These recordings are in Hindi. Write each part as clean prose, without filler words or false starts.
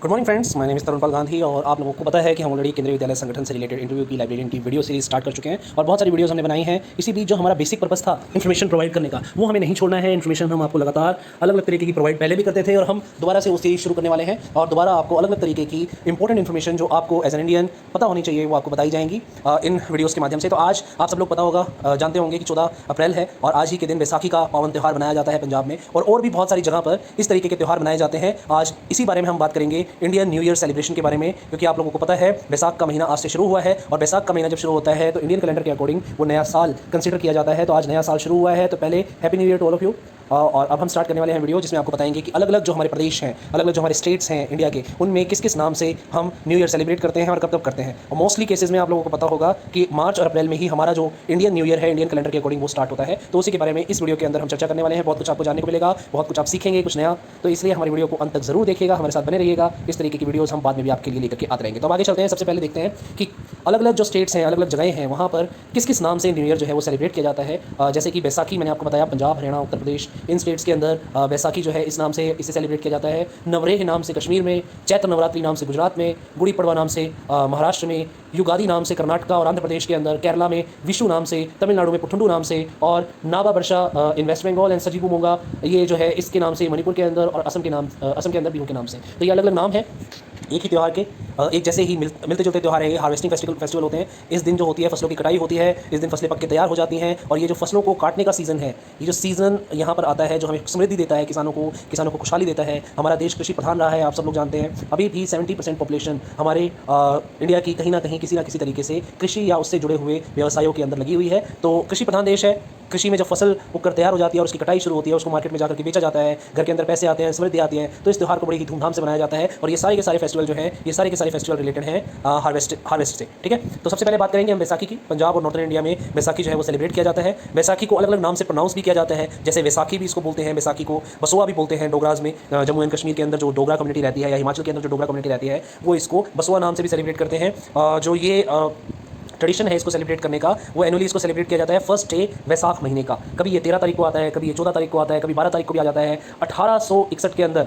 Good morning friends, my name is Tarunpal Gandhi और आप लोगों को पता है कि हम ऑलरेडी केंद्रीय विद्यालय संगठन से रिलेटेड इंटरव्यू की लाइब्रेरियन की वीडियो सीरीज स्टार्ट कर चुके हैं और बहुत सारी वीडियोस हमने बनाई हैं। इसी बीच जो हमारा बेसिक पर्पस था इन्फॉर्मेशन प्रोवाइड करने का, वो हमें नहीं छोड़ना है। इन्फॉर्मेशन हम आपको लगातार अलग अलग तरीके की प्रोवाइड पहले भी करते थे और हम दोबारा से वो सीरीज शुरू करने वाले हैं और दोबारा आपको अलग अलग तरीके की इंपॉर्टेंट इन्फॉर्मेशन जो आपको एज एन इंडियन पता होनी चाहिए वो आपको बताई जाएंगी इन वीडियोज़ के माध्यम से। तो आज आप सब लोग पता होगा, जानते होंगे कि 14 अप्रैल है और आज ही के दिन बैसाखी का पावन त्यौहार मनाया जाता है पंजाब में और भी बहुत सारी जगह पर इस तरीके के त्यौहार मनाए जाते हैं। आज इसी बारे में हम बात करेंगे, इंडियन न्यू ईयर सेलिब्रेशन के बारे में, क्योंकि आप लोगों को पता है बैसाख का महीना आज से शुरू हुआ है और बैसाख का महीना जब शुरू होता है तो इंडियन कैलेंडर के अकॉर्डिंग वो नया साल कंसीडर किया जाता है। तो आज नया साल शुरू हुआ है, तो पहले happy new year to all of you. और अब हम स्टार्ट करने वाले हैं वीडियो जिसमें आपको बताएंगे कि अलग अलग जो हमारे प्रदेश हैं, अलग अलग जो हमारे स्टेट्स हैं इंडिया के, उनमें किस किस नाम से हम न्यू ईयर सेलिब्रेट करते हैं और कब कब करते हैं। और मोस्टली केसेस में आप लोगों को पता होगा कि मार्च और अप्रैल में ही हमारा जो इंडियन न्यू ईयर है इंडियन कैलेंडर के अकॉर्डिंग वो स्टार्ट होता है। तो उसी के बारे में इस वीडियो के अंदर हम चर्चा करने वाले हैं। बहुत कुछ आपको जानने को मिलेगा, बहुत कुछ आप सीखेंगे, कुछ नया। तो इसलिए हमारी वीडियो को अंत तक जरूर देखिएगा, हमारे साथ बने रहिएगा। इस तरीके की वीडियोज़ हम बाद में भी आपके लिए लेकर के आते रहेंगे। तो आगे चलते हैं। सबसे पहले देखते हैं कि अलग अलग जो स्टेट्स हैं, अलग अलग जगहें हैं, वहाँ पर किस किस नाम से न्यू ईयर जो है वो सेलिब्रेट किया जाता है। जैसे कि बैसाखी मैंने आपको बताया, पंजाब, हरियाणा, उत्तर प्रदेश, इन स्टेट्स के अंदर बैसाखी जो है इस नाम से इसे सेलिब्रेट किया जाता है। नवरेह नाम से कश्मीर में, चैत्र नवरात्रि नाम से गुजरात में, गुड़ी पड़वा नाम से महाराष्ट्र में, युगादि नाम से कर्नाटका और आंध्र प्रदेश के अंदर, केरला में विशु नाम से, तमिलनाडु में पुथुंडू नाम से, और नाबा बर्षा इन वेस्ट बंगाल एंड सजीबू मोंगा ये जो है इसके नाम से मणिपुर के अंदर, और असम के अंदर बिहू के नाम से। तो ये अलग अलग नाम है एक ही त्यौहार के, एक जैसे ही मिलते जुलते त्यौहार है। ये हार्वेस्टिंग फेस्टिवल होते हैं। इस दिन जो होती है फसलों की कटाई होती है, इस दिन फसलें पक के तैयार हो जाती हैं और ये जो फसलों को काटने का सीज़न है, ये जो सीज़न यहाँ पर आता है जो हमें समृद्धि देता है, किसानों को खुशहाली देता है। हमारा देश कृषि प्रधान रहा है, आप सब लोग जानते हैं। अभी भी 70% पॉपुलेशन हमारे इंडिया की कहीं ना कहीं किसी ना किसी तरीके से कृषि या उससे जुड़े हुए व्यवसायों के अंदर लगी हुई है। तो कृषि प्रधान देश है। कृषि में जब फसल उगकर तैयार हो जाती है और उसकी कटाई शुरू होती है, उसको मार्केट में जाकर के बेचा जाता है, घर के अंदर पैसे आते हैं, समृद्धि आती है, तो इस त्यौहार को बड़ी ही धूमधाम से मनाया जाता है। और ये सारे के सारे फेस्टिवल जो हैं, ये सारे के सारे फेस्टिवल रिलेटेड हैं हार्वेस्ट से। ठीक है, तो सबसे पहले बात करेंगे हम बैसाखी की। पंजाब और नॉर्थन इंडिया में बैसाखी जो है वो सेलिब्रेट किया जाता है। बैसाखी को अलग अलग नाम से प्रोनाउंस भी किया जाता है, जैसे वैसाखी भी इसको बोलते हैं, बैसाखी को बसुआ भी बोलते हैं। डोगराज में, जम्मू एंड कश्मीर के अंदर जो डोगरा कम्युनिटी रहती है या हिमाचल के अंदर जो डोगरा कम्युनिटी रहती है, वो इसको बसुआ नाम से भी सेलिब्रेट करते हैं। जो ये ट्रेडिशन है इसको सेलिब्रेट करने का, वो एनुअली इसको सेलिब्रेट किया जाता है फर्स्ट डे वैसाख महीने का। कभी ये 13 तारीख को आता है, कभी ये 14 तारीख को आता है, कभी 12 तारीख को भी आ जाता है। 1861 के अंदर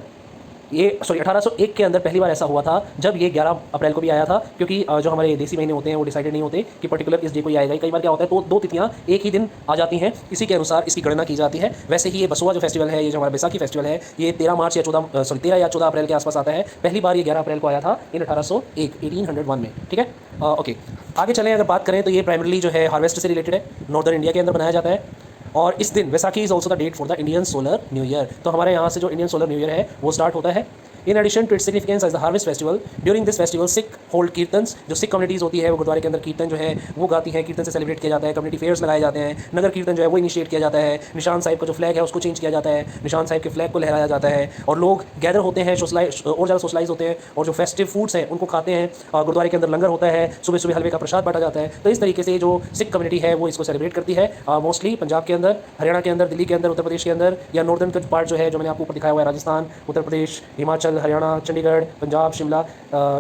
1801 के अंदर पहली बार ऐसा हुआ था जब ये 11 अप्रैल को भी आया था, क्योंकि जो हमारे देसी महीने होते हैं वो डिसाइडेड नहीं होते कि पर्टिकुलर इस डे को ही आएगा। कई बार क्या होता है तो दो तिथियां एक ही दिन आ जाती हैं, इसी के अनुसार इसकी गणना की जाती है। वैसे ही ये बसुआ जो फेस्टिवल है, ये जो हमारा बैसाखी फेस्टिवल है, ये 13 या 14 अप्रैल के आसपास आता है। पहली बार ये 11 अप्रैल को आया था इन 1801 में। ठीक है, ओके, आगे चलें। अगर बात करें तो ये प्राइमरली जो है हार्वेस्ट से रिलेटेड है, नॉर्दर्न इंडिया के अंदर बनाया जाता है। और इस दिन Vaisakhi is also the date for the Indian solar new year. तो हमारे यहाँ से जो इंडियन सोलर न्यू ईयर है वो स्टार्ट होता है। In addition to its significance as the harvest festival, during this festival Sikh hold kirtans. जो सिख कम्युनिटीज़ होती है वो गुरुद्वारे के अंदर कीर्तन जो है वो गाती हैं, कीर्तन से सेलिब्रेट किया जाता है। कम्युनिटी फेयर्स लगाए जाते हैं, नगर कीर्तन जो है वो इनिशिएट किया जाता है। निशान साहिब का जो फ्लैग है उसको चेंज किया जाता है, निशान साहिब के फ्लैग को लहराया जाता है और लोग गैदर होते हैं, और ज़्यादा सोशलाइज होते हैं और जो फेस्टिव फूड्स हैं उनको खाते हैं। गुरुद्वारे के अंदर लंगर होता है, सुबह सुबह हलवे का प्रसाद बांटा जाता है। तो इस तरीके से जो सिख कम्युनिटी है वो इसको सेलिब्रेट करती है। मोस्टली पंजाब के अंदर, हरियाणा के अंदर, दिल्ली के अंदर, उत्तर प्रदेश के अंदर, या नॉर्दर्न का पार्ट जो है जो मैंने आपको ऊपर दिखाया हुआ है, राजस्थान, उत्तर प्रदेश, हिमाचल, हरियाणा, चंडीगढ़, पंजाब, शिमला,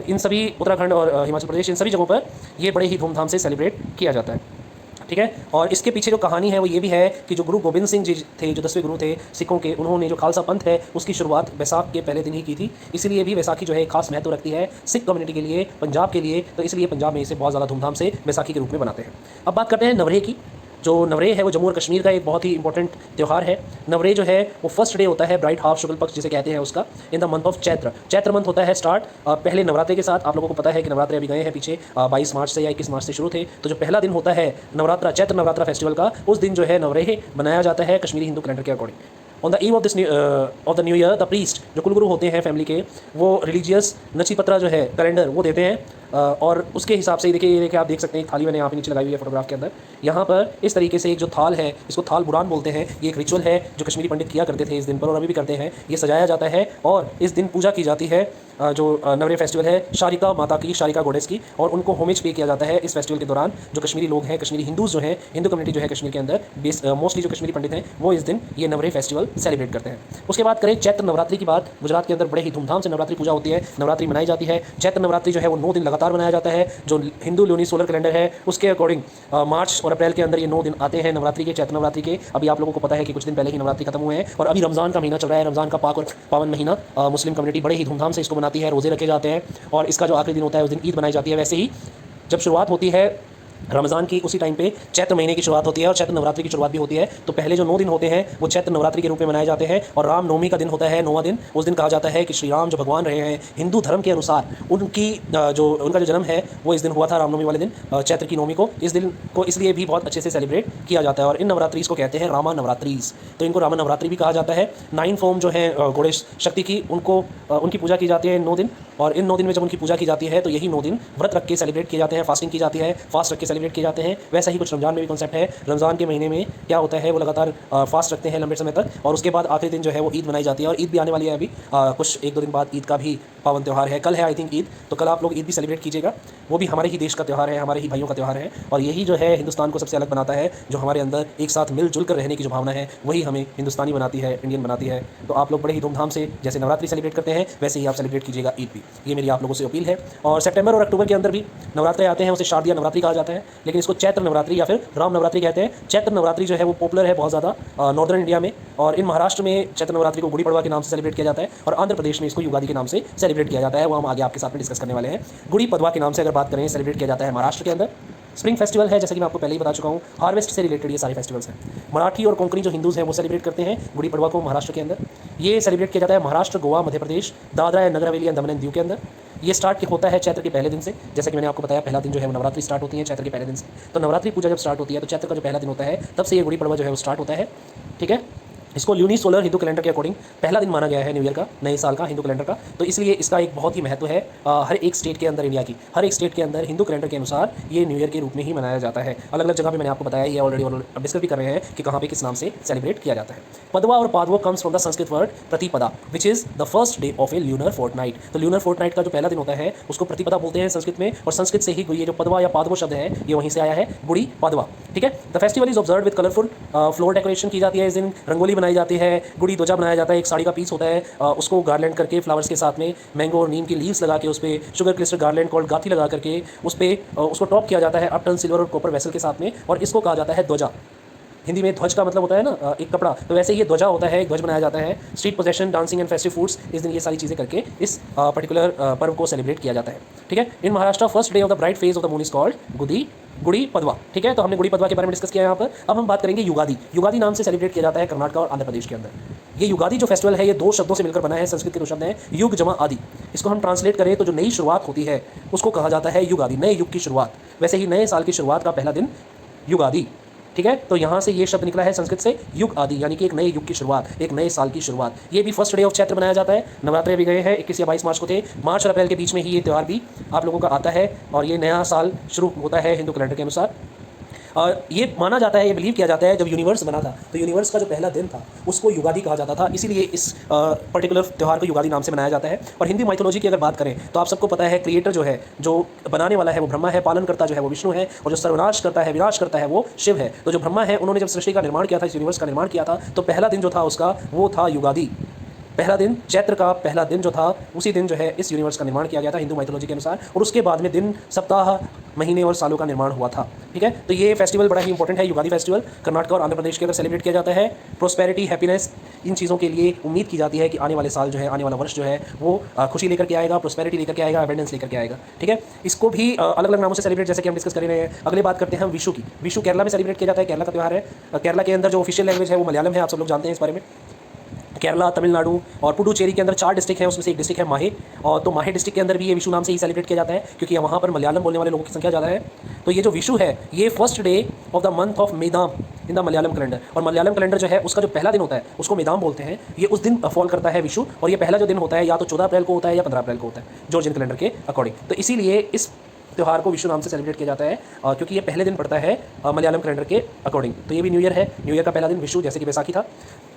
इन सभी, उत्तराखंड और हिमाचल प्रदेश, इन सभी जगहों पर ये बड़े ही धूमधाम से सेलिब्रेट किया जाता है। ठीक है, और इसके पीछे जो कहानी है वो ये भी है कि जो गुरु गोबिंद सिंह जी थे, जो 10वें गुरु थे सिखों के, उन्होंने जो खालसा पंथ है उसकी शुरुआत बैसाख के पहले दिन ही की थी। इसलिए भी बैसाखी जो है खास महत्व रखती है सिख कम्युनिटी के लिए, पंजाब के लिए। तो इसलिए पंजाब में इसे बहुत ज़्यादा धूमधाम से बैसाखी के रूप में मनाते हैं। अब बात करते हैं नवरेह की। जो नवरेह है वो जम्मू और कश्मीर का एक बहुत ही इंपॉर्टेंट त्यौहार है। नवरेह जो है वो फर्स्ट डे होता है ब्राइट हाफ शुक्ल पक्ष जिसे कहते हैं उसका, in the month of Chaitra month होता है स्टार्ट पहले नवरात्रे के साथ। आप लोगों को पता है कि नवरात्रे अभी गए हैं पीछे, 22 मार्च से या 21 मार्च से शुरू थे। तो जो पहला दिन होता है नवरात्रा, चैत्र नवरात्रा फेस्टिवल का, उस दिन जो है नवरेह बनाया जाता है कश्मीरी हिंदू कैलेंडर के according. On the eve of the new year, the priest, जो कुलगुरु होते हैं फैमिली के, वो रिलीजियस नची पत्रा जो है कैलेंडर वो देते हैं। और उसके हिसाब से देखिए आप देख सकते हैं एक थाली मैंने यहाँ पे नीचे लगाई हुई है फोटोग्राफ के अंदर। यहाँ पर इस तरीके से एक जो थाल है, इसको थाल बुरान बोलते हैं। ये एक रिचुअल है जो कश्मीरी पंडित किया करते थे इस दिन पर, और अभी भी करते हैं। ये सजाया जाता है और इस दिन पूजा की जाती है जो नवरेह फेस्टिवल है शारिका माता की, शारिका गॉडेस की, और उनको होमेज पे किया जाता है इस फेस्टिवल के दौरान। जो कश्मीरी लोग हैं, कश्मीरी हिंदूज़ जो हैं, हिंदू कम्युनिटी जो है कश्मीर के अंदर, मोस्टली जो कश्मीरी पंडित हैं वो इस दिन ये नवरेह फेस्टिवल सेलिब्रेट करते हैं। उसके बाद करें चैत्र नवरात्रि की बात। गुजरात के अंदर बड़े ही धूमधाम से नवरात्रि पूजा होती है, नवरात्रि मनाई जाती है। चैत्र नवरात्रि जो है वो 9 दिन लगातार लगातार मनाया जाता है। जो हिंदू लूनी सोलर कैलेंडर है उसके अकॉर्डिंग मार्च और अप्रैल के अंदर ये 9 दिन आते हैं नवरात्रि के, चैत्र नवरात्रि के। अभी आप लोगों को पता है कि कुछ दिन पहले ही नवरात्रि खत्म हुए हैं और अभी रमज़ान का महीना चल रहा है। रमज़ान का पाक और पावन महीना मुस्लिम कम्युनिटी बड़े ही धूमधाम से इसको मनाती है, रोज़े रखे जाते हैं और इसका जो आखिरी दिन होता है उस दिन ईद मनाई जाती है। वैसे ही जब शुरुआत होती है रमज़ान की उसी टाइम पे चैत्र महीने की शुरुआत होती है और चैत्र नवरात्रि की शुरुआत भी होती है। तो पहले जो 9 दिन होते हैं वो चैत्र नवरात्रि के रूप में मनाए जाते हैं और राम नवमी का दिन होता है 9वां दिन। उस दिन कहा जाता है कि श्री राम जो भगवान रहे हैं हिंदू धर्म के अनुसार उनका जो जन्म है वो इस दिन हुआ था, रामनवमी वाले दिन, चैत्र की नवमी को। इस दिन को इसलिए भी बहुत अच्छे से सेलिब्रेट किया जाता है और इन नवरात्रीज को कहते हैं रामा नवरात्रीज। तो इनको रामा नवरात्रि भी कहा जाता है। 9 फॉर्म जो है गणेश शक्ति की उनकी पूजा की जाती है इन 9 दिन। और इन 9 दिन में जब उनकी पूजा की जाती है तो यही 9 दिन व्रत रख के सेलिब्रेट किए जाते हैं, फास्टिंग की जाती है, फास्ट रख के सेलिब्रेट किए जाते हैं। वैसा ही कुछ रमज़ान में भी कॉन्सेप्ट है। रमज़ान के महीने में क्या होता है वो लगातार फास्ट रखते हैं लंबे समय तक और उसके बाद आखिरी दिन जो है वो ईद मनाई जाती है। और ईद भी आने वाली है अभी कुछ 1-2 दिन बाद ईद का भी पावन त्यौहार है। कल है आई थिंक ईद, तो कल आप लोग ईद भी सेलिब्रेट कीजिएगा। वो भी हमारे ही देश का त्यौहार है, हमारे ही भाइयों का त्यौहार है और यही जो है हिंदुस्तान को सबसे अलग बनाता है। जो हमारे अंदर एक साथ मिलजुल कर रहने की जो भावना है वही हमें हिंदुस्तानी बनाती है, इंडियन बनाती है। तो आप लोग बड़े ही धूमधाम से जैसे नवरात्रि सेलिब्रेट करते हैं वैसे ही आप सेलिब्रेट कीजिएगा ईद भी, ये मेरी आप लोगों से अपील है। और सितंबर और अक्टूबर के अंदर भी नवरात्रे आते हैं, उसे शारदीय नवरात्रि कहा जाता है, लेकिन इसको चैत्र नवरात्रि या फिर राम नवरात्रि कहते हैं। चैत्र नवरात्रि जो है वो पॉपुलर है बहुत ज़्यादा नॉर्दर्न इंडिया में और इन महाराष्ट्र में चैत्र नवरात्रि को गुड़ी पड़वा के नाम से सेलिब्रेट किया जाता है और आंध्र प्रदेश में इसको युगादि के नाम से सेलिब्रेट किया जाता है। वो हम आगे आपके साथ में डिस्कस करने वाले हैं। गुड़ी पड़वा के नाम से अगर बात करें सेलिब्रेट किया जाता है महाराष्ट्र के अंदर। स्प्रिंग फेस्टिवल है, जैसे कि मैं आपको पहले ही बता चुका हूँ, हार्वेस्ट से रिलेटेड ये सारे फेस्टिवल्स हैं। मराठी और कोंकणी जो हिंदूज़ हैं वो सेलिब्रेट करते हैं गुड़ी पड़वा को महाराष्ट्र के अंदर। ये सेलिब्रेट किया जाता है Maharashtra, Goa, Madhya Pradesh, Dadra and Nagar Haveli and Daman and Diu के अंदर। ये स्टार्ट होता है चैत्र के पहले दिन से, जैसे कि मैंने आपको बताया पहला दिन जो है वो नवरात्रि स्टार्ट होती है चैत्र के पहले दिन से। तो नवरात्रि पूजा जब स्टार्ट होती है तो चैत्र का जो पहला दिन होता है तब से ये गुड़ी पड़वा जो है वो स्टार्ट होता है। ठीक है, इसको ल्यूनी सोलर हिंदू कैलेंडर के अकॉर्डिंग पहला दिन माना गया है न्यू ईयर का, नए साल का, हिंदू कैलेंडर का। तो इसलिए इसका एक बहुत ही महत्व है हर एक स्टेट के अंदर, इंडिया की हर एक स्टेट के अंदर हिंदू कैलेंडर के अनुसार ये न्यू ईयर के रूप में ही मनाया जाता है। अलग अलग जगह पे मैंने आपको बताया, ये ऑलरेडी अब डिस्कस भी कर रहे हैं कि कहाँ पे किस नाम से सेलिब्रेट किया जाता है। पदवा और Padvo comes from the Sanskrit word Pratipada which is the first day of a lunar fortnight. तो ल्यूनर फोर्टनाइट का जो पहला दिन होता है उसको प्रतिपदा बोलते हैं संस्कृत में और संस्कृत से ही ये जो पदवा या पादवो शब्द है ये वहीं से आया है, गुड़ी पड़वा। ठीक है, the festival is observe with colourful floor decoration की जाती है। इस दिन रंगोली बनाई जाती है, गुड़ी ध्वजा बनाया जाता है, एक साड़ी का पीस होता है, उसको गार्लैंड करके फ्लावर्स के साथ में मैंगो और नीम की लीव्स लगा के उस पर शुगर क्रिस्टल गार्लैंड कॉल्ड गाथी लगा करके उस पर उसको टॉप किया जाता है अपटन सिल्वर और कॉपर वेसल के साथ में और इसको कहा जाता है ध्वजा। हिंदी में ध्वज का मतलब होता है ना एक कपड़ा, तो वैसे ही ये ध्वजा होता है, एक ध्वज बनाया जाता है। Street possession, dancing and festive foods, इस दिन ये सारी चीज़ें करके इस पर्टिकुलर पर्व को सेलिब्रेट किया जाता है। ठीक है, in Maharashtra first day of the bright phase of the moon is called Gudi Padwa. ठीक है, तो हमने गुड़ी पड़वा के बारे में डिस्कस किया यहाँ पर। अब हम बात करेंगे युगादि। युगादि नाम से सेलिब्रेट किया जाता है कर्नाटक और आंध्र प्रदेश के अंदर। ये युगादि जो फेस्टिवल है ये 2 शब्दों से मिलकर बना है, संस्कृत के 2 शब्द हैं युग जमा आदि। इसको हम ट्रांसलेट करें तो जो नई शुरुआत होती है उसको कहा जाता है युगादि, नए युग की शुरुआत। वैसे ही नए साल की शुरुआत का पहला दिन युगादि। ठीक है, तो यहाँ से ये शब्द निकला है संस्कृत से युग आदि, यानी कि एक नए युग की शुरुआत, एक नए साल की शुरुआत। ये भी फर्स्ट डे ऑफ चैत्र मनाया जाता है। नवरात्रे भी गए हैं, 21 या 22 मार्च को थे। मार्च और अप्रैल के बीच में ही ये त्यौहार भी आप लोगों का आता है और ये नया साल शुरू होता है हिंदू कैलेंडर के अनुसार। और ये माना जाता है, ये बिलीव किया जाता है जब यूनिवर्स बना था तो यूनिवर्स का जो पहला दिन था उसको युगादि कहा जाता था, इसीलिए इस पर्टिकुलर त्यौहार को युगादि नाम से मनाया जाता है। और हिंदी माइथोलॉजी की अगर बात करें तो आप सबको पता है क्रिएटर जो है, जो बनाने वाला है वो ब्रह्मा है, पालन करता जो है वो विष्णु है और जो सर्वनाश करता है, विनाश करता है वो शिव है। तो जो ब्रह्मा है उन्होंने जब सृष्टि का निर्माण किया था, इस यूनिवर्स का निर्माण किया था, तो पहला दिन जो था उसका वो था युगादि। पहला दिन, चैत्र का पहला दिन जो था उसी दिन जो है इस यूनिवर्स का निर्माण किया गया था हिंदू माइथोलॉजी के अनुसार। और उसके बाद में दिन, सप्ताह, महीने और सालों का निर्माण हुआ था। ठीक है, तो ये फेस्टिवल बड़ा ही इंपॉर्टेंट है। युगादि फेस्टिवल कर्नाटक और आंध्र प्रदेश के अंदर सेलिब्रेट किया जाता है। प्रोस्पेरिटी, हैप्पीनेस, इन चीज़ों के लिए उम्मीद की जाती है कि आने वाले साल जो है, आने वाला वर्ष जो है वो खुशी लेकर के आएगा, प्रोस्पेरिटी लेकर के आएगा, अबेंडेंस लेकर के आएगा। ठीक है, इसको भी अलग अलग नामों से सेलिब्रेट, जैसे कि हम डिस्कस कर रहे हैं। अगले बात करते हैं हम विशु की। विशु केरला में सेलिब्रेट किया जाता है, केरला का त्यौहार है। केरला के अंदर जो ऑफिशियल लैंग्वेज है वो मलयालम है, आप सब लोग जानते हैं इस बारे में। केरला, तमिलनाडु और पुडुचेरी के अंदर 4 डिस्ट्रिक्ट हैं, उसमें से एक डिस्ट्रिक्ट है माहे। और तो माहे डिस्ट्रिक्ट के अंदर भी ये विशु नाम से ही सेलिब्रेट किया जाता है क्योंकि वहाँ पर मलयालम बोलने वाले लोगों की संख्या ज़्यादा है। तो ये जो विशु है ये first day of the month of madam in the Malayalam calendar. और मलयालम कैलेंडर जो है उसका जो पहला दिन होता है उसको मेदाम बोलते हैं। ये उस दिन फॉल करता है विशु, और ये पहला जो दिन होता है या तो 14 अप्रैल को होता है या 15 अप्रैल को होता है जॉर्जियन कैलेंडर के अकॉर्डिंग। तो इसीलिए इस त्यौहार को विशु नाम से सेलिब्रेट किया जाता है क्योंकि ये पहले दिन पड़ता है मलयालम कैलेंडर के अकॉर्डिंग। तो ये भी न्यू ईयर है, न्यू ईयर का पहला दिन विशु, जैसे कि बैसाखी था।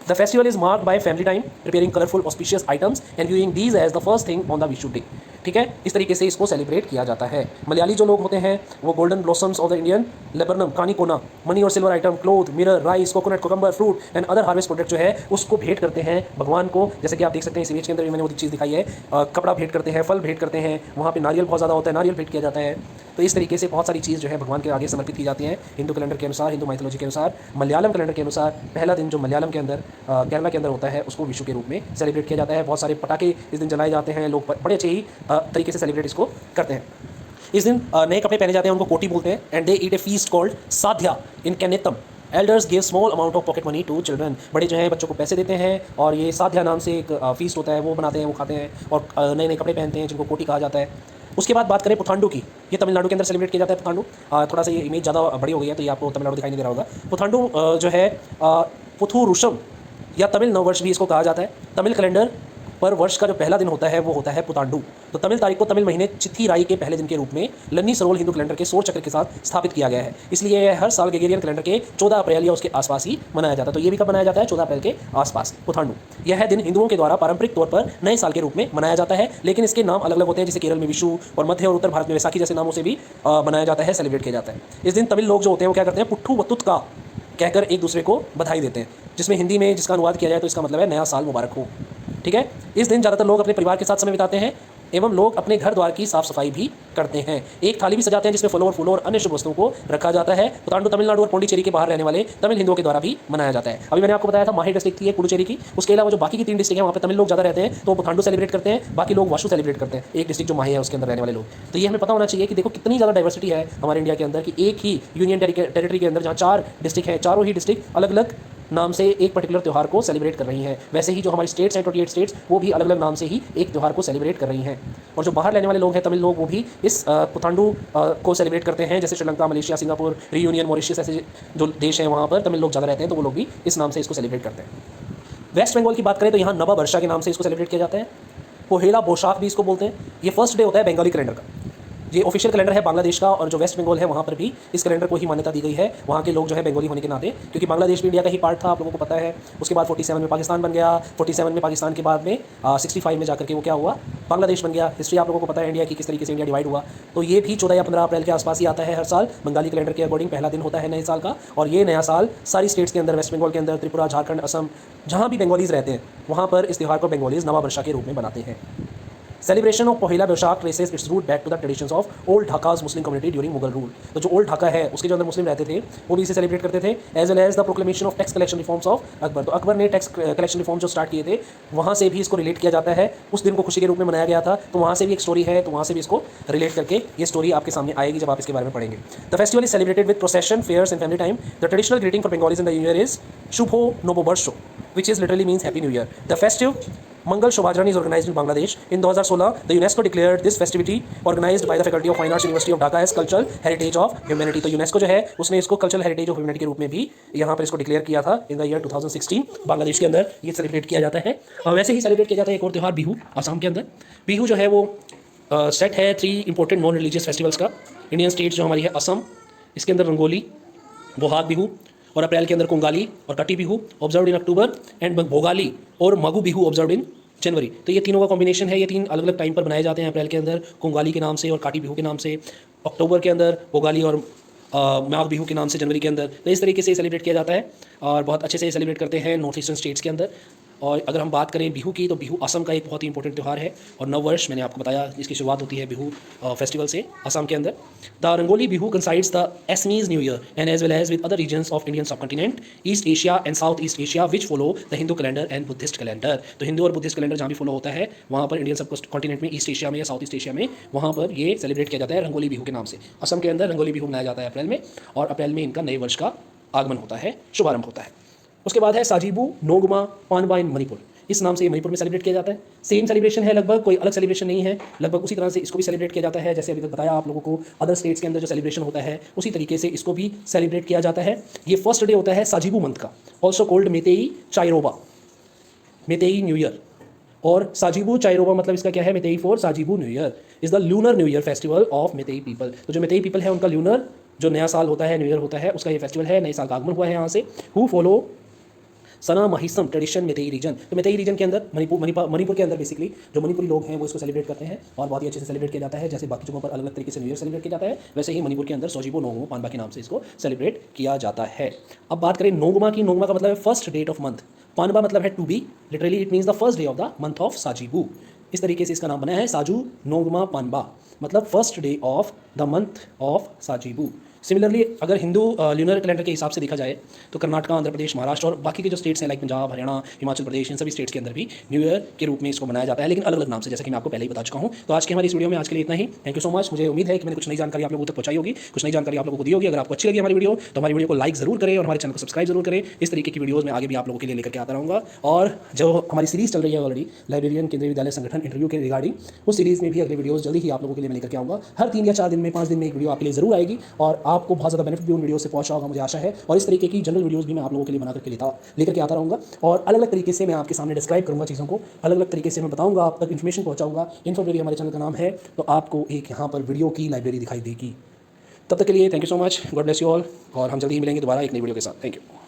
The festival is marked by family time, preparing colourful auspicious items and viewing these as the first thing on the Vishu day. ठीक है, इस तरीके से इसको सेलिब्रेट किया जाता है। मलयाली जो लोग होते हैं वो golden blossoms of the Indian laburnum, कानी कोना, मनी और silver item, cloth, mirror, rice, coconut, cucumber, fruit and other harvest product जो है उसको भेंट करते हैं भगवान को। जैसे कि आप देख सकते हैं इस इमेज के अंदर भी मैंने वो चीज़ दिखाई है, कपड़ा भेंट करते हैं, फल भेंट करते हैं, वहाँ पे नारियल बहुत ज़्यादा होता है, नारियल भेंट किया जाता है। तो इस तरीके से बहुत सारी चीज़ जो है भगवान के आगे समर्पित की जाती हैं। हिंदू कैलेंडर के अनुसार, हिंदू माइथोलॉजी के अनुसार, मलयालम कैलेंडर के अनुसार पहला दिन जो मलयालम के अंदर केरला के अंदर होता है उसको विशु के रूप में सेलिब्रेट किया जाता है। बहुत सारे पटाखे इस दिन जलाए जाते हैं, लोग बड़े अच्छे ही तरीके से सेलिब्रेट इसको करते हैं। इस दिन नए कपड़े पहने जाते हैं, उनको कोटी बोलते हैं। And they eat a feast called Sadhya in कैनेतम। Elders give small amount of pocket money to children. बड़े जो हैं बच्चों को पैसे देते हैं और ये साध्या नाम से एक फीस्ट होता है, वो बनाते हैं, वो खाते हैं और नए नए कपड़े पहनते हैं जिनको कोटी कहा जाता है। उसके बाद बात करें पुथांडु की, ये तमिलनाडु के अंदर सेलिब्रेट किया जाता है। पुथांडु थोड़ा सा ये इमेज ज़्यादा बड़ी हो गई है तो ये आपको तमिलनाडु दिखाई नहीं दे रहा होगा। पुथांडु जो है पुथुरुषम या तमिल नववर्ष भी इसको कहा जाता है। तमिल कैलेंडर पर वर्ष का जो पहला दिन होता है वो होता है पुतांडु। तो तमिल तारीख को तमिल महीने चिथिराई के पहले दिन के रूप में लन्नी सरोल हिंदू कैलेंडर के सोर चक्र के साथ स्थापित किया गया है। इसलिए यह हर साल ग्रेगोरियन कैलेंडर के 14 अप्रैल या उसके आसपास ही मनाया जाता है। तो ये भी कब मनाया जाता है? 14 अप्रैल के आसपास पुथांडु। यह दिन हिंदुओं के द्वारा पारंपरिक तौर पर नए साल के रूप में मनाया जाता है, लेकिन इसके नाम अलग अलग होते हैं। जैसे केरल में विशु और मध्य और उत्तर भारत में वैसाखी जैसे नामों से भी मनाया जाता है, सेलिब्रेट किया जाता है। इस दिन तमिल लोग जो होते हैं वो क्या करते हैं, पुट्ठू वतुत का कहकर एक दूसरे को बधाई देते हैं, जिसमें हिंदी में जिसका अनुवाद किया जाए तो इसका मतलब है नया साल मुबारक हो। ठीक है, इस दिन ज़्यादातर लोग अपने परिवार के साथ समय बिताते हैं एवं लोग अपने घर द्वार की साफ सफाई भी करते हैं। एक थाली भी सजाते हैं जिसमें फलों और फूलों और अन्य शुभ वस्तुओं को रखा जाता है। पुतांडु तमिलनाडु और पौंडीचेरी के बाहर रहने वाले तमिल हिंदुओं के द्वारा भी मनाया जाता है। अभी मैंने आपको बताया था माही डिस्ट्रिक्ट थी पुडुचेरी की, उसके अलावा जो बाकी की 3 डिस्ट्रिक्ट है वहाँ पर तमिल लोग ज़्यादा रहते हैं तो पुथांडु सेलिब्रेट करते हैं, बाकी लोग वाशु सेलिब्रेट करते हैं। एक डिस्ट्रिक्ट जो माही है उसके अंदर रहने वाले लोग। तो ये हमें पता होना चाहिए कि देखो कितनी ज़्यादा डाइवर्सिटी है हमारे इंडिया के अंदर, कि एक ही यूनियन टेरिटरी के अंदर जहाँ 4 डिस्ट्रिक्ट हैं, चारों ही डिस्ट्रिक्ट अलग अलग नाम से एक पर्टिकुलर त्यौहार को सेलिब्रेट कर रही हैं। वैसे ही जो हमारी स्टेट्स हैं 28 स्टेट्स, वो भी अलग अलग नाम से ही एक त्यौहार को सेलिब्रेट कर रही हैं। और जो बाहर रहने वाले लोग हैं तमिल लोग, वो भी इस पुथांडु को सेलिब्रेट करते हैं। जैसे Sri Lanka, Malaysia, Singapore, reunion, Mauritius ऐसे जो देश हैं वहाँ पर तमिल लोग ज़्यादा रहते हैं, तो वो लोग भी इस नाम से इसको सेलिब्रेट करते हैं। वेस्ट बंगाल की बात करें तो यहाँ नवा वर्षा के नाम से इसको सेलिब्रेट किया जाता है। पोहेला बोशाख भी इसको बोलते हैं। ये फर्स्ट डे होता है बंगाली कैलेंडर का। ये ऑफिशियल कैलेंडर है बांग्लादेश का, और जो वेस्ट बंगाल है वहाँ पर भी इस कैलेंडर को ही मान्यता दी गई है, वहाँ के लोग जो है बंगाली होने के नाते, क्योंकि बांग्लादेश भी इंडिया का ही पार्ट था, आप लोगों को पता है। उसके बाद 47 में पाकिस्तान बन गया, 47 में पाकिस्तान के बाद में 65 में जाकर के वो क्या हुआ, बांग्लादेश बन गया। हिस्ट्री आप लोगों को पता है इंडिया की, किस तरीके से इंडिया डिवाइड हुआ। तो ये भी 14 या 15 अप्रैल के आसपास ही आता है हर साल। बंगाली कैलेंडर के अकॉर्डिंग पहला दिन होता है नए साल का, और ये नया साल सारी स्टेट्स के अंदर, वेस्ट बंगाल के अंदर, त्रिपुरा, झारखंड, असम, जहाँ भी बंगालीज रहते हैं वहाँ पर इस त्यौहार को बंगालीज नवा वर्षा के रूप में बनाते हैं। Celebration of Pohela Baishakh traces its root back to the traditions of old Dhaka's Muslim community during Mughal rule. तो जो ओल्ड ढाका है उसके जो अंदर मुस्लिम रहते थे वो भी इसे सेलिब्रेट करते थे, as well as the proclamation of tax collection reforms of Akbar. तो अकबर ने टैक्स कलेक्शन रिफॉर्म जो स्टार्ट किए थे वहाँ से भी इसको रिलेट किया जाता है। उस दिन को खुशी के रूप में मनाया गया था, तो वहाँ से भी एक स्टोरी है, तो वहाँ से भी इसको रिलेट करके ये स्टोरी आपके सामने आएगी जब आप इसके बारे में पढ़ेंगे। The festival is celebrated with procession, fairs and family time. The traditional greeting for Bengalis in the new year is Shubho Noboborsho, which is literally means happy new year. The festive Mangal Shobhajrani is organized in Bangladesh. In 2016, the UNESCO declared this festivity organized by the Faculty of Fine Arts University of Dhaka as cultural heritage of humanity. तो यूनेस्को जो है उसने इसको कल्चरल हेरिटेज ऑफ ह्यूमैनिटी के रूप में भी यहाँ पर इसको डिक्लेयर किया था इन द ईयर 2016। बांग्लादेश के अंदर ये सेलिब्रेट किया जाता है। वैसे ही सेलिब्रेट किया जाता है एक और त्यौहार बिहू, आसाम के अंदर। बिहू जो है वो सेट है 3 इंपॉर्टेंट नॉन रिलीजियस फेस्टिवल्स का। इंडियन स्टेट जो हमारी है असम, इसके अंदर रंगोली, बोहाग बिहू, और अप्रैल के अंदर कोंगाली और कटी Bihu observed in October, and Bhogali और मगु बिहू ऑब्जर्व्ड इन जनवरी। तो ये तीनों का कॉम्बिनेशन है। ये 3 अलग अलग टाइम पर बनाए जाते हैं। अप्रैल के अंदर कोंगाली के नाम से और काटी बिहू के नाम से, अक्टूबर के अंदर भोगाली और माघ बिहू के नाम से जनवरी के अंदर। तो इस तरीके से सेलिब्रेट किया जाता है और बहुत अच्छे से सेलिब्रेट करते हैं नॉर्थ ईस्टर्न स्टेट्स के अंदर। और अगर हम बात करें बिहू की, तो बिहू असम का एक बहुत ही इंपॉर्टेंट त्यौहार है। और नववर्ष मैंने आपको बताया इसकी शुरुआत होती है बिहू फेस्टिवल से असम के अंदर। The Rongali Bihu coincides the Assamese new year and as well as with other regions of Indian subcontinent, East Asia and South East Asia which follow the Hindu calendar and Buddhist calendar. तो हिंदू और बुद्धिस्ट कैलेंडर जहाँ भी फॉलो होता है वहाँ पर इंडियन सब कॉन्टिनेंट में, ईस्ट एशिया में या साउथ ईस्ट एशिया में, वहाँ पर ये सेलिब्रेट किया जाता है रंगोली बिहू के नाम से। असम के अंदर रंगोली बिहू मनाया जाता है अप्रैल में, और अप्रैल में इनका नए वर्ष का आगमन होता है, शुभारंभ होता है। उसके बाद है साजीबू नोगमा पानबा इन मणिपुर। इस नाम से ये मणिपुर में सेलिब्रेट किया जाता है। सेम सेलिब्रेशन है लगभग, कोई अलग सेलिब्रेशन नहीं है, लगभग उसी तरह से इसको भी सेलिब्रेट किया जाता है जैसे अभी तक बताया आप लोगों को। अदर स्टेट्स के अंदर जो सेलिब्रेशन होता है उसी तरीके से इसको भी सेलिब्रेट किया जाता है। ये फर्स्ट डे होता है साजीबू मंथ का, also called Meitei Cheiraoba, Meitei new year. और साजीबू चाइरोबा मतलब इसका क्या है, Meitei for Sajibu new year is the lunar new year festival of Meitei people. तो जो मेतेई पीपल है उनका लूनर जो नया साल होता है, न्यू ईयर होता है, उसका ये फेस्टिवल है, नए साल का आगमन हुआ है यहाँ से। Who follow Sanamahism tradition Meitei region. तो मेतेई रीजन के अंदर मणिपुर के अंदर बेसिकली जो मणिपुरी लोग हैं वो इसको सेलिब्रेट करते हैं और बहुत ही अच्छे से सेलिब्रेट किया जाता है। जैसे बाकी जगहों पर अलग अलग तरीके से न्यू ईयर सेलिब्रेट किया जाता है, वैसे ही मणिपुर के अंदर सोजिबो नोंगमो पानबा के नाम से इसको सेलिब्रेट किया जाता है। अब बात करें नोंगमा की। नोंगमा का मतलब है first date of month, Panba मतलब है to be, literally it means the first day of the month of Sajibu. इस तरीके से इसका नाम बना है साजू नोंगमा पानबा, मतलब first day of the month of Sajibu. Similarly अगर हिंदू ल्यूनर कैलेंडर के हिसाब से देखा जाए तो कर्नाटका, आंध्र प्रदेश, महाराष्ट्र और बाकी के जो स्टेट्स हैं लाइक पंजाब, हरियाणा, हिमाचल प्रदेश, इन सभी स्टेट्स के अंदर भी न्यू ईयर के रूप में इसको मनाया जाता है, लेकिन अलग अलग नाम से, जैसे कि मैं आपको पहले ही बता चुका हूं। तो आज की हमारी इस वीडियो में आज के लिए इतना ही। Thank you so much. मुझे उम्मीद है कि मैंने कुछ नई जानकारी आप लोगों तक पहुंचाई होगी, कुछ नई जानकारी आप लोगों को दी होगी। अगर आपको अच्छी लगी हमारी वीडियो तो हमारी वीडियो को लाइक जरूर करें और हमारे चैनल को सब्सक्राइब जरूर करें। इस तरीके की वीडियोज़ में आगे भी आप लोगों के लिए लेकर के आता रहूँगा। और जो हमारी सीरीज़ चल रही है ऑलरेडी लाइब्रेरियन केंद्रीय विद्यालय संगठन इंटरव्यू के रिगार्डिंग, उस सीरीज़ में भी अगले वीडियोज़ जल्दी ही आप लोगों के लिए मैं लेकर के आऊँगा। हर 3 या 4 दिन में, 5 दिन में एक वीडियो आपके लिए जरूर आएगी और आपको बहुत ज़्यादा बेनिफिट भी उन वीडियो से पहुंचा होगा, मुझे आशा है। और इस तरीके की जनरल वीडियोस भी मैं आप लोगों के लिए बना करके लेकर के आता रहूँगा और अलग अलग तरीके से मैं आपके सामने डिस्क्राइब करूँगा चीज़ों को, अलग अलग तरीके से मैं बताऊँगा, आप तक इन्फॉर्मेशन पहुँचाऊँगा। इन्फॉर्मेटरी हमारे चैनल का नाम है, तो आपको एक यहाँ पर वीडियो की लाइब्रेरी दिखाई देगी। तब तक के लिए thank you so much, God bless you all, और हम जल्दी ही मिलेंगे दोबारा एक नई वीडियो के साथ। Thank you.